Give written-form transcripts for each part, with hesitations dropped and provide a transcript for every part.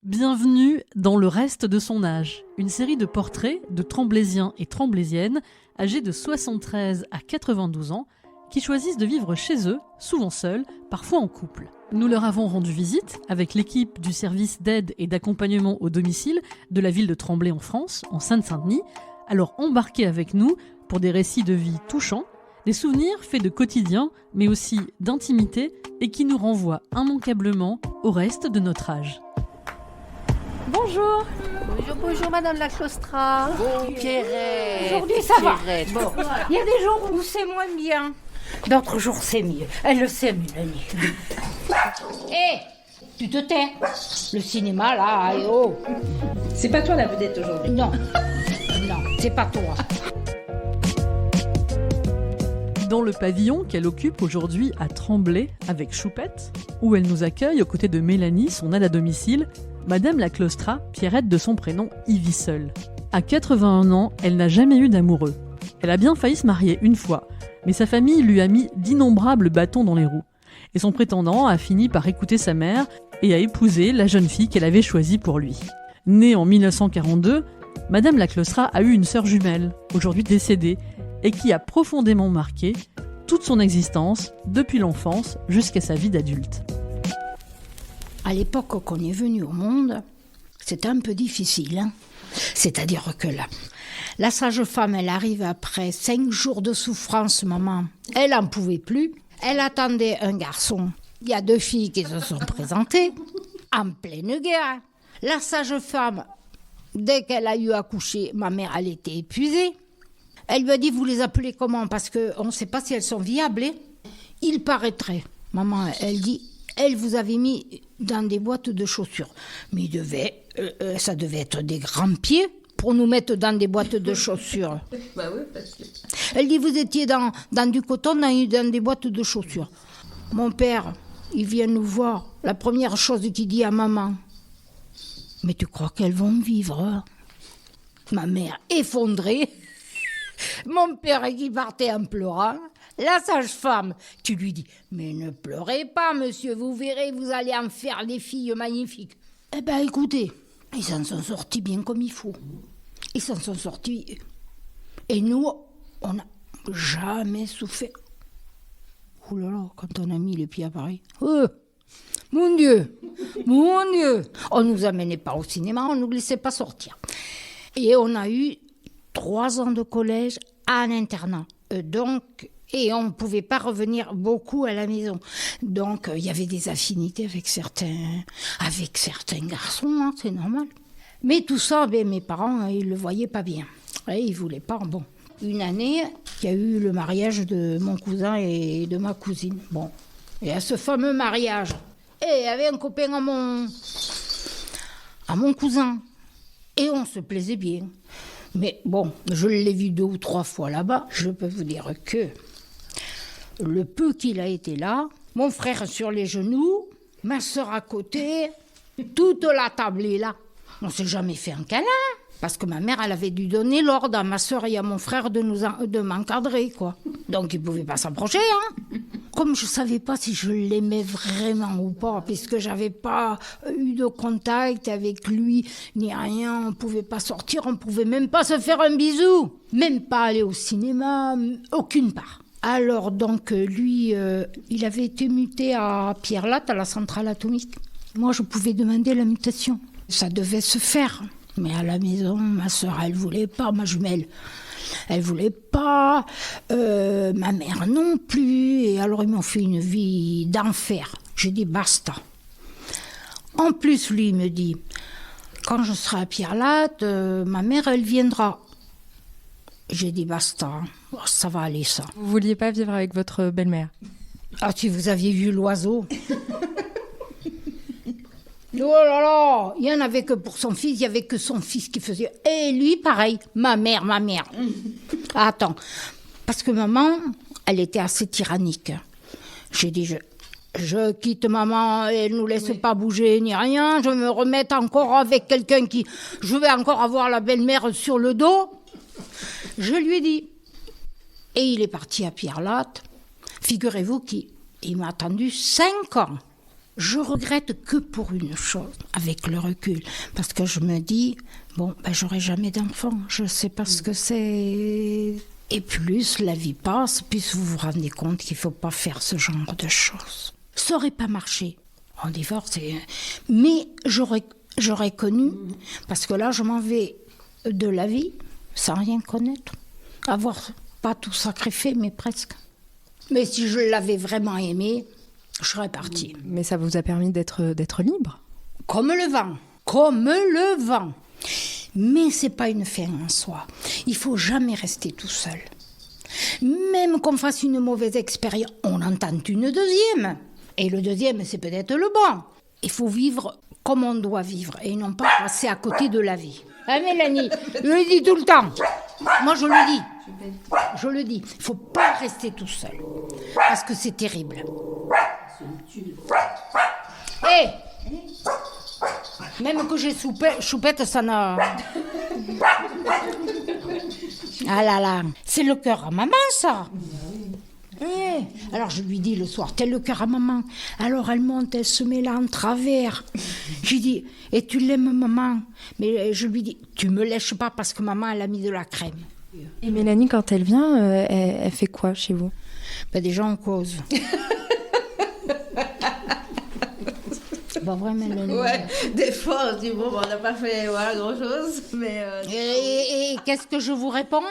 Bienvenue dans Le Reste de son âge, une série de portraits de Tremblaysiens et Tremblaysiennes âgés de 73 à 92 ans qui choisissent de vivre chez eux, souvent seuls, parfois en couple. Nous leur avons rendu visite avec l'équipe du service d'aide et d'accompagnement au domicile de la ville de Tremblay en France, en Seine-Saint-Denis. Alors embarquez avec nous pour des récits de vie touchants, des souvenirs faits de quotidien, mais aussi d'intimité et qui nous renvoient immanquablement au reste de notre âge. Bonjour. Bonjour Madame la Claustra. Bon, Pierrette. Aujourd'hui ça va. Bon, il y a des jours où c'est moins bien. D'autres jours c'est mieux. Elle le sait, Mélanie. Hé, tu te tais. Le cinéma là, et oh. C'est pas toi la vedette aujourd'hui. Non, c'est pas toi. Dans le pavillon qu'elle occupe aujourd'hui à Tremblay avec Choupette, où elle nous accueille aux côtés de Mélanie, son aide à domicile, Madame la Claustra, Pierrette de son prénom, y vit seule. À 81 ans, elle n'a jamais eu d'amoureux. Elle a bien failli se marier une fois, mais sa famille lui a mis d'innombrables bâtons dans les roues. Et son prétendant a fini par écouter sa mère et a épousé la jeune fille qu'elle avait choisie pour lui. Née en 1942, Madame la Claustra a eu une sœur jumelle, aujourd'hui décédée, et qui a profondément marqué toute son existence, depuis l'enfance jusqu'à sa vie d'adulte. À l'époque qu'on est venu au monde, c'était un peu difficile. C'est-à-dire que la sage-femme, elle arrive après 5 jours de souffrance, maman. Elle n'en pouvait plus. Elle attendait un garçon. Il y a 2 filles qui se sont présentées en pleine guerre. La sage-femme, dès qu'elle a eu accouché, ma mère, elle était épuisée. Elle lui a dit, vous les appelez comment? Parce qu'on ne sait pas si elles sont viables. Il paraîtrait. Maman, elle dit, elle vous avait mis dans des boîtes de chaussures. Mais ça devait être des grands pieds pour nous mettre dans des boîtes de chaussures. Bah oui, parce que... Elle dit, vous étiez dans du coton, dans des boîtes de chaussures. Mon père, il vient nous voir. La première chose qu'il dit à maman, mais tu crois qu'elles vont vivre? Ma mère effondrée. Mon père qui partait en pleurant. La sage-femme qui lui dit, mais ne pleurez pas, monsieur, vous verrez, vous allez en faire des filles magnifiques. Eh bien, écoutez, ils s'en sont sortis bien comme il faut. Ils s'en sont sortis. Et nous, on n'a jamais souffert. Ouh là là, quand on a mis les pieds à Paris. Mon Dieu. On ne nous amenait pas au cinéma, on ne nous laissait pas sortir. Et on a eu 3 ans de collège en internat. Et on ne pouvait pas revenir beaucoup à la maison. Donc, il y avait des affinités avec certains garçons, hein, c'est normal. Mais tout ça, mes parents, ils ne le voyaient pas bien. Ils ne voulaient pas. Bon. Une année, il y a eu le mariage de mon cousin et de ma cousine. Bon. Et à ce fameux mariage, il y avait un copain à mon cousin. Et on se plaisait bien. Mais bon, je l'ai vu 2 ou 3 fois là-bas. Je peux vous dire que le peu qu'il a été là, mon frère sur les genoux, ma sœur à côté, toute la table est là. On ne s'est jamais fait un câlin. Parce que ma mère, elle avait dû donner l'ordre à ma sœur et à mon frère de m'encadrer, quoi. Donc, ils ne pouvaient pas s'approcher, hein. Comme je ne savais pas si je l'aimais vraiment ou pas, puisque je n'avais pas eu de contact avec lui, ni rien, on ne pouvait pas sortir, on ne pouvait même pas se faire un bisou, même pas aller au cinéma, aucune part. Alors, donc, lui, il avait été muté à Pierre-Latte, à la centrale atomique. Moi, je pouvais demander la mutation. Ça devait se faire. Mais à la maison, ma sœur, elle voulait pas, ma jumelle. Elle voulait pas, ma mère non plus. Et alors, ils m'ont fait une vie d'enfer. J'ai dit, basta. En plus, lui, il me dit, quand je serai à Pierre-Latte, ma mère, elle viendra. J'ai dit, basta, oh, ça va aller, ça. Vous vouliez pas vivre avec votre belle-mère? Ah, si vous aviez vu l'oiseau. Oh là là, il n'y en avait que pour son fils, il n'y avait que son fils qui faisait. Et lui, pareil, ma mère. Attends, parce que maman, elle était assez tyrannique. J'ai dit, je quitte maman, elle ne nous laisse pas bouger ni rien, je me remets encore avec quelqu'un qui... Je vais encore avoir la belle-mère sur le dos. Je lui ai dit. Et il est parti à Pierre-Latte. Figurez-vous qu'il m'a attendu 5 ans. Je regrette que pour une chose, avec le recul, parce que je me dis, j'aurai jamais d'enfant, je sais pas ce que c'est. Et plus la vie passe, plus vous vous rendez compte qu'il faut pas faire ce genre de choses. Ça aurait pas marché. On divorce, mais j'aurais connu, parce que là, je m'en vais de la vie sans rien connaître. Avoir pas tout sacrifié, mais presque. Mais si je l'avais vraiment aimé, je serais partie. Mais ça vous a permis d'être libre. Comme le vent. Mais c'est pas une fin en soi. Il faut jamais rester tout seul. Même qu'on fasse une mauvaise expérience, on en tente une deuxième. Et le deuxième, c'est peut-être le bon. Il faut vivre comme on doit vivre et non pas passer à côté de la vie. Hein, Mélanie, je le dis tout le temps. Moi, je le dis. Il ne faut pas rester tout seul. Parce que c'est terrible. Hé Même que j'ai choupette, ça n'a... Ah là là, c'est le cœur à maman, ça. Alors je lui dis le soir, t'es le cœur à maman. Alors elle monte, elle se met là en travers. Je lui dis, et tu l'aimes maman? Mais je lui dis, tu me lèches pas parce que maman elle a mis de la crème. Et Mélanie, quand elle vient, elle fait quoi chez vous? Déjà on cause. Pas vrai, Mélanie? Ouais, des fois on se dit on n'a pas fait grand chose, mais. Et qu'est-ce que je vous réponds?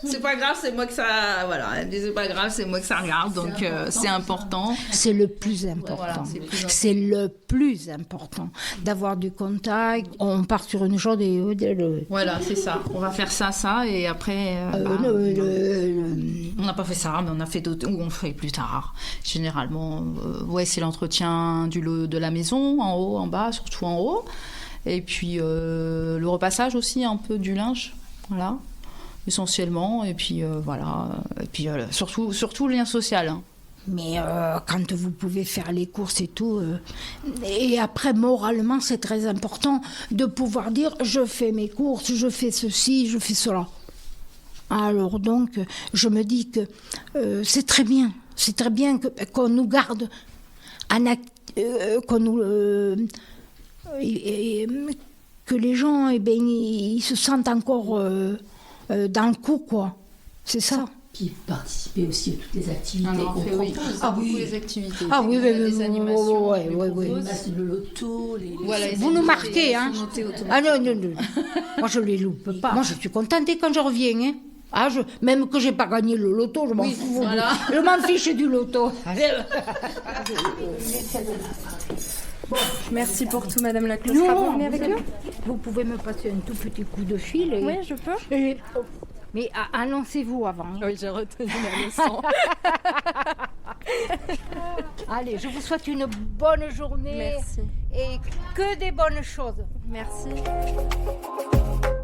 C'est pas grave, c'est moi que ça. Voilà, elle me dit c'est pas grave, c'est moi que ça regarde, donc c'est important. C'est le plus important. Voilà, c'est le plus important d'avoir du contact. On part sur une chose et. Voilà, c'est ça. On va faire ça, et après. On n'a pas fait ça, mais on a fait d'autres. Ou on fait plus tard. Généralement, c'est l'entretien de la maison, en haut, en bas, surtout en haut. Et puis le repassage aussi, un peu du linge. Voilà. Essentiellement, et puis surtout le lien social. Hein. Mais quand vous pouvez faire les courses et tout, et après moralement c'est très important de pouvoir dire je fais mes courses, je fais ceci, je fais cela. Alors donc je me dis que c'est très bien qu'on nous garde, que les gens ils se sentent encore dans le coup, quoi. C'est ça. Puis participer aussi à toutes les activités qu'on propose. Beaucoup les activités. Les animations. Le loto, vous nous marquez, hein. Ah non. Moi, je les loupe pas. Moi, je suis contente quand je reviens, hein. Même que j'ai pas gagné le loto, je m'en fous. Voilà. Je m'en fiche du loto. Merci pour tout, Madame la Claustra. Vous venez avec nous? Vous pouvez me passer un tout petit coup de fil. Oui, je peux. Mais annoncez-vous avant. Oui, j'ai retenu la leçon. Allez, je vous souhaite une bonne journée. Merci. Et que des bonnes choses. Merci.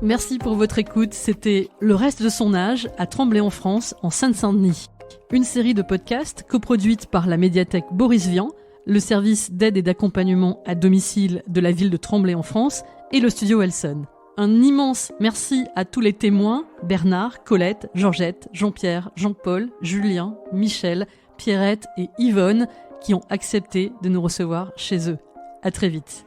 Merci pour votre écoute. C'était Le reste de son âge à Tremblay en France, en Seine-Saint-Denis. Une série de podcasts coproduite par la médiathèque Boris Vian, le service d'aide et d'accompagnement à domicile de la ville de Tremblay en France et le studio Elson. Un immense merci à tous les témoins, Bernard, Colette, Georgette, Jean-Pierre, Jean-Paul, Julien, Michel, Pierrette et Yvonne, qui ont accepté de nous recevoir chez eux. À très vite.